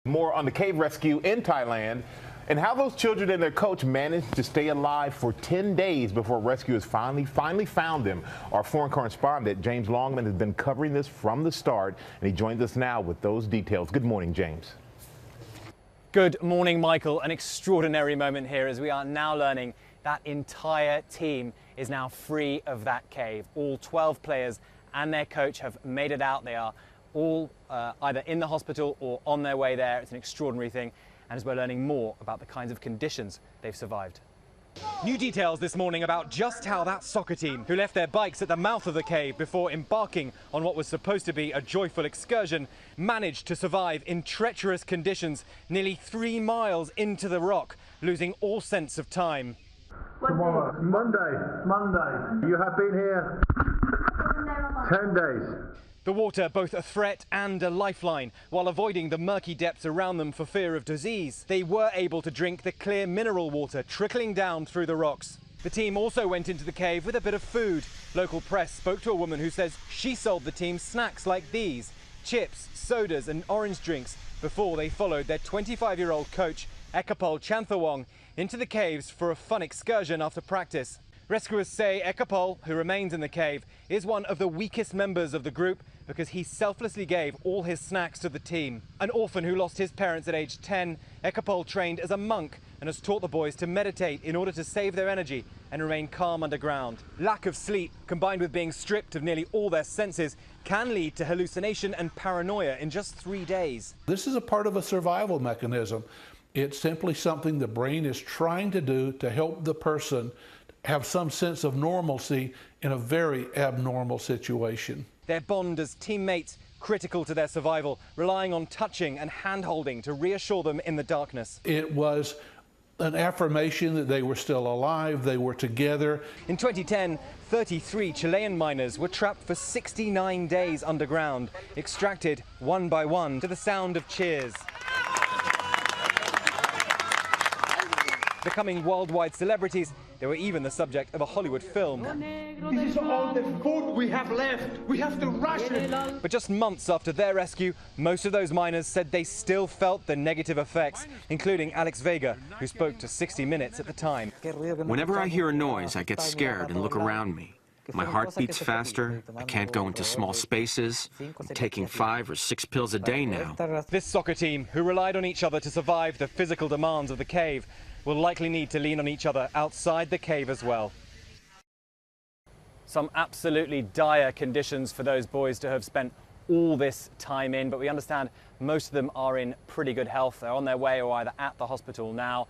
More on the cave rescue in Thailand and how those children and their coach managed to stay alive for 10 days before rescuers finally found them. Our foreign correspondent, James Longman, has been covering this from the start, and he joins us now with those details. Good morning, James. Good morning, Michael. An extraordinary moment here as we are now learning that entire team is now free of that cave. All 12 players and their coach have made it out. They are all either in the hospital or on their way there. It's an extraordinary thing, and as we're learning more about the kinds of conditions they've survived. New details this morning about just how that soccer team, who left their bikes at the mouth of the cave before embarking on what was supposed to be a joyful excursion, managed to survive in treacherous conditions nearly 3 miles into the rock, losing all sense of time. Tomorrow, Monday. You have been here 10 days. The water, both a threat and a lifeline, while avoiding the murky depths around them for fear of disease. They were able to drink the clear mineral water trickling down through the rocks. The team also went into the cave with a bit of food. Local press spoke to a woman who says she sold the team snacks like these, chips, sodas and orange drinks, before they followed their 25-year-old coach, Ekapol Chanthawong, into the caves for a fun excursion after practice. Rescuers say Ekapol, who remains in the cave, is one of the weakest members of the group because he selflessly gave all his snacks to the team. An orphan who lost his parents at age 10, Ekapol trained as a monk and has taught the boys to meditate in order to save their energy and remain calm underground. Lack of sleep, combined with being stripped of nearly all their senses, can lead to hallucination and paranoia in just 3 days. This is a part of a survival mechanism. It's simply something the brain is trying to do to help the person have some sense of normalcy in a very abnormal situation. Their bond as teammates, critical to their survival, relying on touching and hand-holding to reassure them in the darkness. It was an affirmation that they were still alive, they were together. In 2010, 33 Chilean miners were trapped for 69 days underground, extracted one by one to the sound of cheers. Becoming worldwide celebrities, they were even the subject of a Hollywood film. This is all the food we have left. We have to ration it. But just months after their rescue, most of those miners said they still felt the negative effects, including Alex Vega, who spoke to 60 Minutes at the time. Whenever I hear a noise, I get scared and look around me. My heart beats faster, I can't go into small spaces, I'm taking 5 or 6 pills a day now. This soccer team, who relied on each other to survive the physical demands of the cave, will likely need to lean on each other outside the cave as well. Some absolutely dire conditions for those boys to have spent all this time in, but we understand most of them are in pretty good health. They're on their way or either at the hospital now.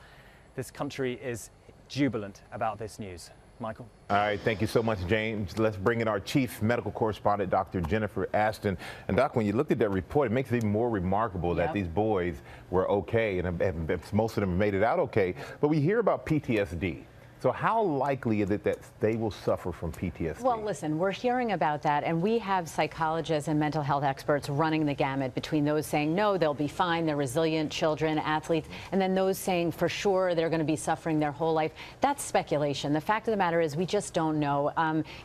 This country is jubilant about this news. Michael. All right, thank you so much, James. Let's bring in our chief medical correspondent, Dr. Jennifer Ashton. And Doc, when you looked at that report, it makes it even more remarkable that these boys were okay, and most of them made it out okay. But we hear about PTSD. So how likely is it that they will suffer from PTSD? Well, listen, we're hearing about that, and we have psychologists and mental health experts running the gamut between those saying, no, they'll be fine, they're resilient children, athletes, and then those saying, for sure, they're going to be suffering their whole life. That's speculation. The fact of the matter is we just don't know.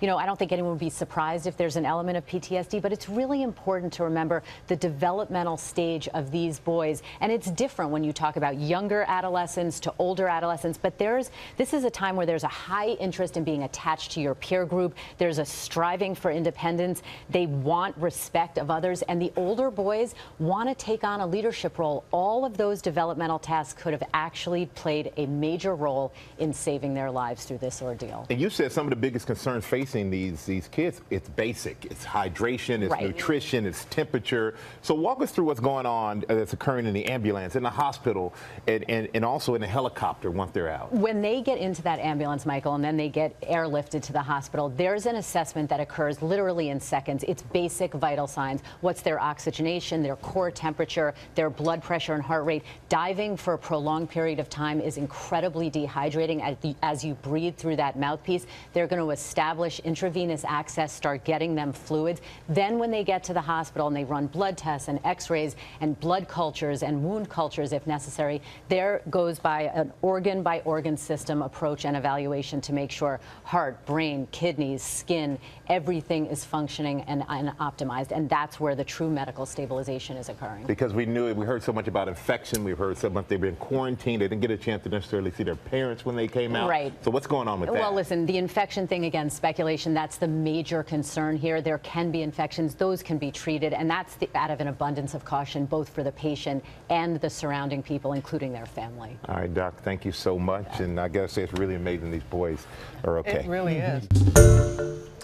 You know, I don't think anyone would be surprised if there's an element of PTSD, but it's really important to remember the developmental stage of these boys. And it's different when you talk about younger adolescents to older adolescents, but this is a time where there's a high interest in being attached to your peer group. There's a striving for independence. They want respect of others, and the older boys want to take on a leadership role. All of those developmental tasks could have actually played a major role in saving their lives through this ordeal. And you said some of the biggest concerns facing these kids, it's basic. It's hydration, it's nutrition, it's temperature. So walk us through what's going on that's occurring in the ambulance, in the hospital, and also in the helicopter once they're out. When they get into that ambulance, Michael, and then they get airlifted to the hospital, there's an assessment that occurs literally in seconds. It's basic vital signs. What's their oxygenation, their core temperature, their blood pressure and heart rate. Diving for a prolonged period of time is incredibly dehydrating as you breathe through that mouthpiece. They're going to establish intravenous access, start getting them fluids. Then when they get to the hospital and they run blood tests and x-rays and blood cultures and wound cultures if necessary, there goes by an organ-by-organ system approach approach and evaluation to make sure heart, brain, kidneys, skin, everything is functioning and optimized. And that's where the true medical stabilization is occurring. Because we knew it, we heard so much about infection, we've heard so much they've been quarantined, they didn't get a chance to necessarily see their parents when they came out. Right. So what's going on with that? Well, listen, the infection thing, again, speculation, that's the major concern here. There can be infections, those can be treated, and that's out of an abundance of caution, both for the patient and the surrounding people, including their family. All right, Doc, thank you so much. And I gotta say, it's really amazing these boys are okay. It really is.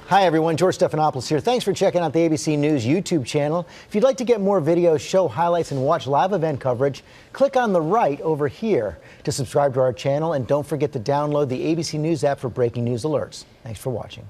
Hi, everyone. George Stephanopoulos here. Thanks for checking out the ABC News YouTube channel. If you'd like to get more videos, show highlights, and watch live event coverage, click on the right over here to subscribe to our channel. And don't forget to download the ABC News app for breaking news alerts. Thanks for watching.